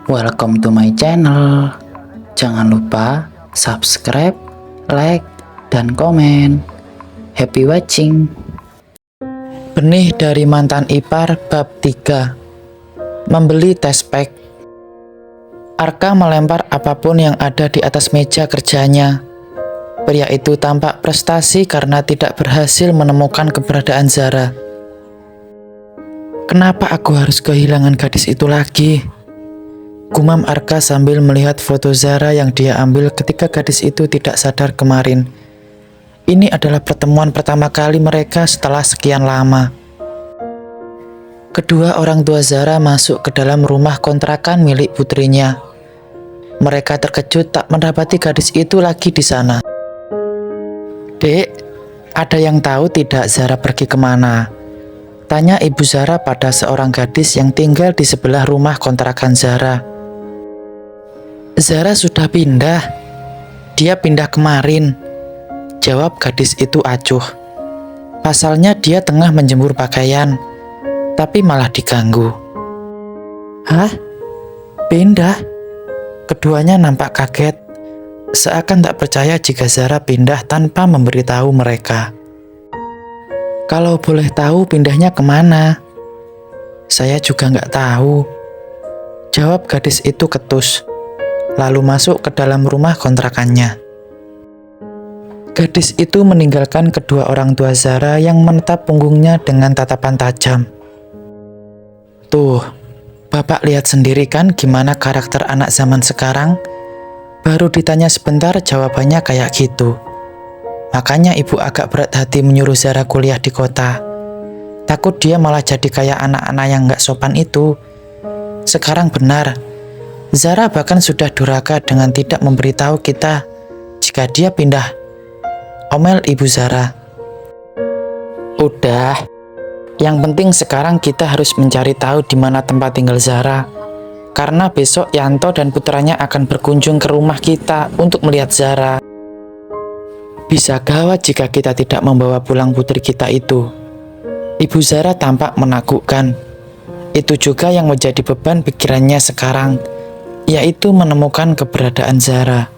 Welcome to my channel. Jangan lupa subscribe, like, dan komen. Happy watching. Benih dari mantan ipar bab 3. Membeli tespek. Arka melempar apapun yang ada di atas meja kerjanya. Pria itu tampak frustasi karena tidak berhasil menemukan keberadaan Zara. Kenapa aku harus kehilangan gadis itu lagi? Gumam Arka sambil melihat foto Zara yang dia ambil ketika gadis itu tidak sadar kemarin. Ini adalah pertemuan pertama kali mereka setelah sekian lama. Kedua orang tua Zara masuk ke dalam rumah kontrakan milik putrinya. Mereka terkejut tak mendapati gadis itu lagi di sana. "Dek, ada yang tahu tidak Zara pergi kemana?" Tanya ibu Zara pada seorang gadis yang tinggal di sebelah rumah kontrakan Zara. "Zara sudah pindah. Dia pindah kemarin," jawab gadis itu acuh. Pasalnya dia tengah menjemur pakaian, tapi malah diganggu. "Hah? Pindah?" Keduanya nampak kaget, seakan tak percaya jika Zara pindah tanpa memberitahu mereka. "Kalau boleh tahu pindahnya kemana?" "Saya juga nggak tahu," jawab gadis itu ketus, lalu masuk ke dalam rumah kontrakannya. Gadis itu meninggalkan kedua orang tua Zara yang menatap punggungnya dengan tatapan tajam. "Tuh, Bapak lihat sendiri kan gimana karakter anak zaman sekarang? Baru ditanya sebentar jawabannya kayak gitu. Makanya ibu agak berat hati menyuruh Zara kuliah di kota. Takut dia malah jadi kayak anak-anak yang nggak sopan itu. Sekarang benar, Zara bahkan sudah durhaka dengan tidak memberitahu kita jika dia pindah," omel ibu Zara. "Udah, yang penting sekarang kita harus mencari tahu di mana tempat tinggal Zara. Karena besok Yanto dan putranya akan berkunjung ke rumah kita untuk melihat Zara. Bisa gawat jika kita tidak membawa pulang putri kita itu." Ibu Zara tampak menakutkan. Itu juga yang menjadi beban pikirannya sekarang, yaitu menemukan keberadaan Zara.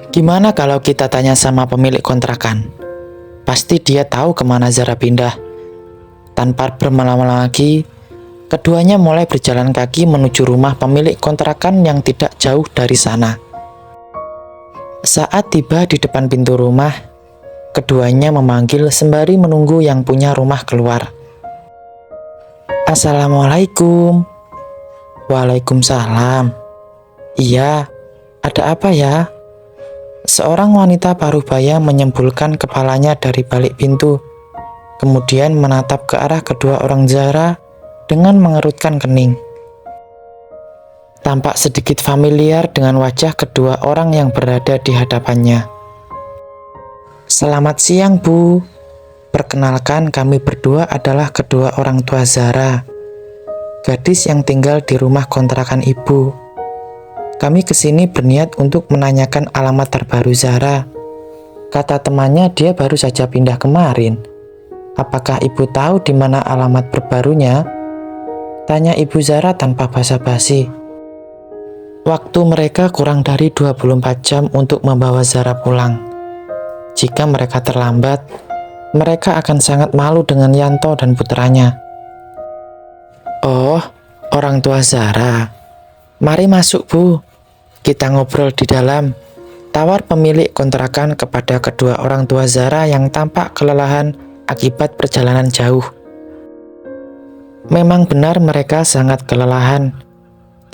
"Gimana kalau kita tanya sama pemilik kontrakan? Pasti dia tahu kemana Zara pindah." Tanpa berlama-lama lagi, keduanya mulai berjalan kaki menuju rumah pemilik kontrakan yang tidak jauh dari sana. Saat tiba di depan pintu rumah, keduanya memanggil sembari menunggu yang punya rumah keluar. "Assalamualaikum." "Waalaikumsalam." "Iya, ada apa ya?" Seorang wanita parubaya menyembulkan kepalanya dari balik pintu, kemudian menatap ke arah kedua orang Zara dengan mengerutkan kening. Tampak sedikit familiar dengan wajah kedua orang yang berada di hadapannya. "Selamat siang, Bu. Perkenalkan, kami berdua adalah kedua orang tua Zara, gadis yang tinggal di rumah kontrakan Ibu. Kami kesini berniat untuk menanyakan alamat terbaru Zara. Kata temannya dia baru saja pindah kemarin. Apakah Ibu tahu di mana alamat terbarunya?" Tanya ibu Zara tanpa basa-basi. Waktu mereka kurang dari 24 jam untuk membawa Zara pulang. Jika mereka terlambat, mereka akan sangat malu dengan Yanto dan putranya. "Oh, orang tua Zara. Mari masuk, Bu. Kita ngobrol di dalam," tawar pemilik kontrakan kepada kedua orang tua Zara yang tampak kelelahan akibat perjalanan jauh. Memang benar mereka sangat kelelahan,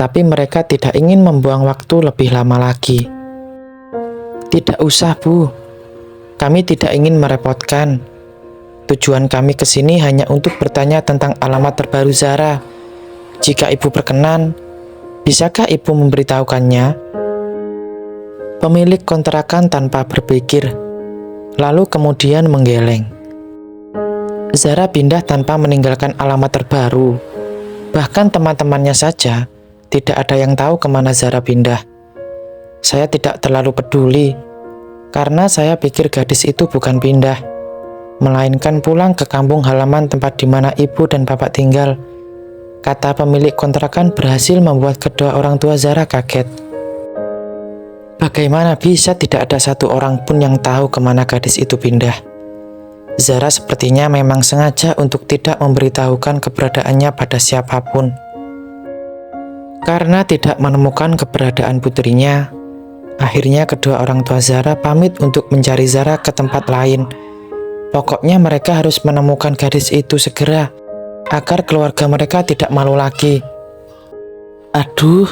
tapi mereka tidak ingin membuang waktu lebih lama lagi. "Tidak usah, Bu. Kami tidak ingin merepotkan. Tujuan kami ke sini hanya untuk bertanya tentang alamat terbaru Zara. Jika Ibu berkenan, bisakah Ibu memberitahukannya?" Pemilik kontrakan tanpa berpikir, lalu kemudian menggeleng. Zara pindah tanpa meninggalkan alamat terbaru. Bahkan teman-temannya saja tidak ada yang tahu kemana Zara pindah. Saya tidak terlalu peduli, karena saya pikir gadis itu bukan pindah, melainkan pulang ke kampung halaman tempat di mana ibu dan bapak tinggal. Kata pemilik kontrakan berhasil membuat kedua orang tua Zara kaget. Bagaimana bisa tidak ada satu orang pun yang tahu kemana gadis itu pindah? Zara sepertinya memang sengaja untuk tidak memberitahukan keberadaannya pada siapapun. Karena tidak menemukan keberadaan putrinya, akhirnya kedua orang tua Zara pamit untuk mencari Zara ke tempat lain. Pokoknya mereka harus menemukan gadis itu segera, agar keluarga mereka tidak malu lagi. Aduh,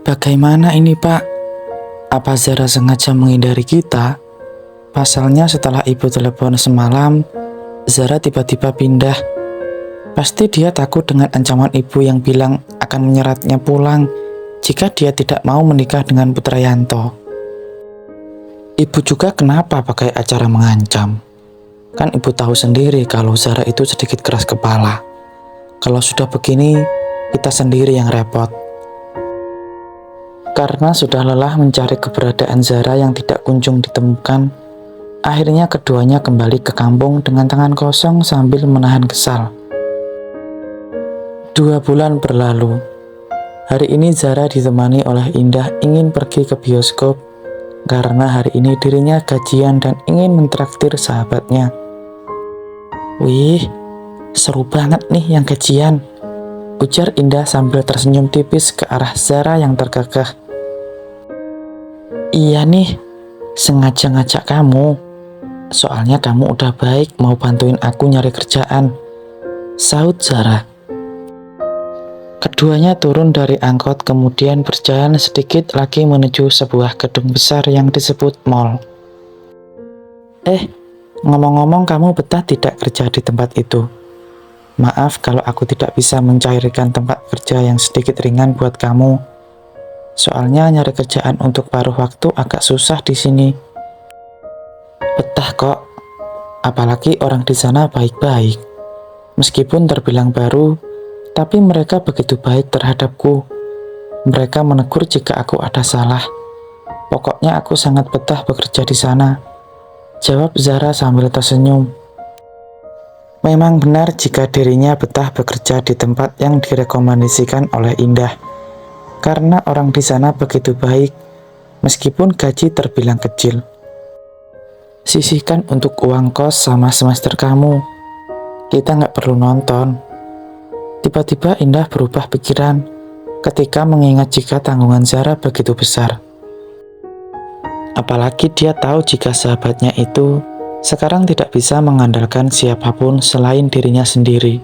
bagaimana ini Pak? Apa Zara sengaja menghindari kita? Pasalnya setelah ibu telepon semalam, Zara tiba-tiba pindah. Pasti dia takut dengan ancaman ibu yang bilang akan menyeratnya pulang jika dia tidak mau menikah dengan Putra Yanto. Ibu juga kenapa pakai acara mengancam? Kan ibu tahu sendiri kalau Zara itu sedikit keras kepala. Kalau sudah begini, kita sendiri yang repot. Karena sudah lelah mencari keberadaan Zara yang tidak kunjung ditemukan, akhirnya keduanya kembali ke kampung dengan tangan kosong sambil menahan kesal. 2 bulan berlalu. Hari ini Zara ditemani oleh Indah ingin pergi ke bioskop karena hari ini dirinya gajian dan ingin mentraktir sahabatnya. Wih, seru banget nih yang gajian, ujar Indah sambil tersenyum tipis ke arah Zara yang terkekeh. Iya nih, sengaja ngajak kamu. Soalnya kamu udah baik mau bantuin aku nyari kerjaan, sahut Zara. Keduanya turun dari angkot kemudian berjalan sedikit lagi menuju sebuah gedung besar yang disebut mall. Ngomong-ngomong kamu betah tidak kerja di tempat itu? Maaf kalau aku tidak bisa mencairkan tempat kerja yang sedikit ringan buat kamu. Soalnya nyari kerjaan untuk paruh waktu agak susah di sini. Betah kok. Apalagi orang di sana baik-baik. Meskipun terbilang baru, tapi mereka begitu baik terhadapku. Mereka menegur jika aku ada salah. Pokoknya aku sangat betah bekerja di sana, jawab Zara sambil tersenyum. Memang benar jika dirinya betah bekerja di tempat yang direkomendasikan oleh Indah. Karena orang di sana begitu baik, meskipun gaji terbilang kecil. Sisihkan untuk uang kos sama semester kamu. Kita nggak perlu nonton. Tiba-tiba Indah berubah pikiran ketika mengingat jika tanggungan Zara begitu besar. Apalagi dia tahu jika sahabatnya itu sekarang tidak bisa mengandalkan siapapun selain dirinya sendiri.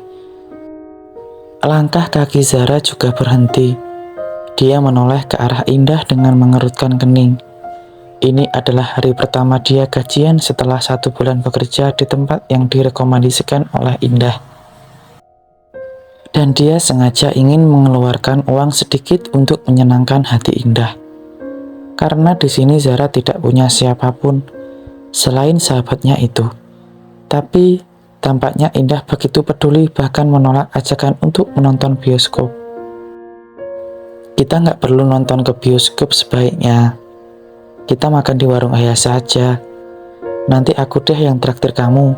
Langkah kaki Zara juga berhenti. Dia menoleh ke arah Indah dengan mengerutkan kening. Ini adalah hari pertama dia gajian setelah 1 bulan bekerja di tempat yang direkomendasikan oleh Indah. Dan dia sengaja ingin mengeluarkan uang sedikit untuk menyenangkan hati Indah. Karena di sini Zara tidak punya siapapun selain sahabatnya itu. Tapi tampaknya Indah begitu peduli bahkan menolak ajakan untuk menonton bioskop. Kita nggak perlu nonton ke bioskop sebaiknya. Kita makan di warung ayah saja. Nanti aku deh yang traktir kamu.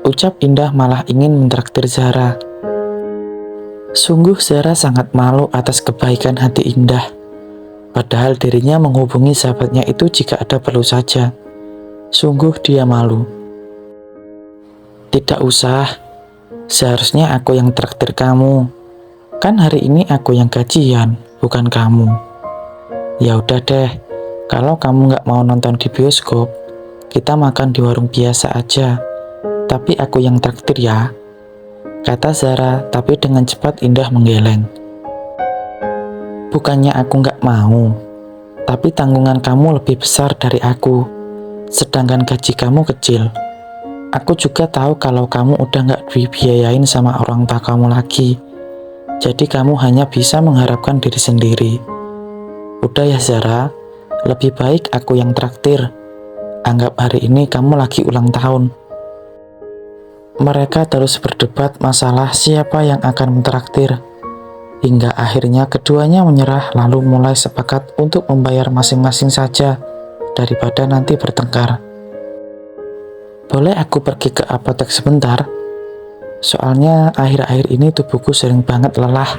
Ucap Indah malah ingin mentraktir Zara. Sungguh Zara sangat malu atas kebaikan hati Indah. Padahal dirinya menghubungi sahabatnya itu jika ada perlu saja. Sungguh dia malu. Tidak usah. Seharusnya aku yang traktir kamu. Kan hari ini aku yang gajian, bukan kamu. Ya udah deh. Kalau kamu nggak mau nonton di bioskop, kita makan di warung biasa aja. Tapi aku yang traktir ya, kata Zara, tapi dengan cepat Indah menggeleng. Bukannya aku nggak mau, tapi tanggungan kamu lebih besar dari aku, sedangkan gaji kamu kecil. Aku juga tahu kalau kamu udah nggak dibiayain sama orang tua kamu lagi, jadi kamu hanya bisa mengharapkan diri sendiri. Udah ya Zara, lebih baik aku yang traktir. Anggap hari ini kamu lagi ulang tahun. Mereka terus berdebat masalah siapa yang akan mentraktir. Hingga akhirnya keduanya menyerah lalu mulai sepakat untuk membayar masing-masing saja daripada nanti bertengkar. Boleh aku pergi ke apotek sebentar? Soalnya akhir-akhir ini tubuhku sering banget lelah,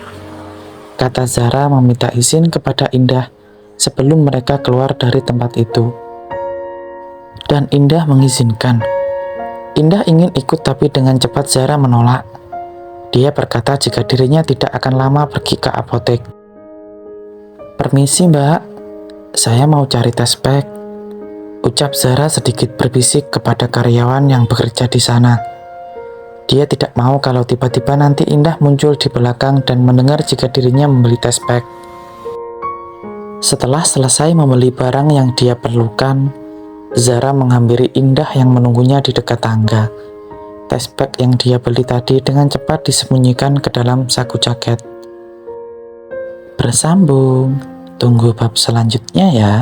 kata Zara meminta izin kepada Indah sebelum mereka keluar dari tempat itu. Dan Indah mengizinkan. Indah ingin ikut tapi dengan cepat Zara menolak. Dia berkata jika dirinya tidak akan lama pergi ke apotek. Permisi mbak, saya mau cari tes pack, ucap Zara sedikit berbisik kepada karyawan yang bekerja di sana. Dia tidak mau kalau tiba-tiba nanti Indah muncul di belakang dan mendengar jika dirinya membeli tes pack. Setelah selesai membeli barang yang dia perlukan, Zara menghampiri Indah yang menunggunya di dekat tangga. Tes pack yang dia beli tadi dengan cepat disembunyikan ke dalam saku jaket. Bersambung, tunggu bab selanjutnya ya.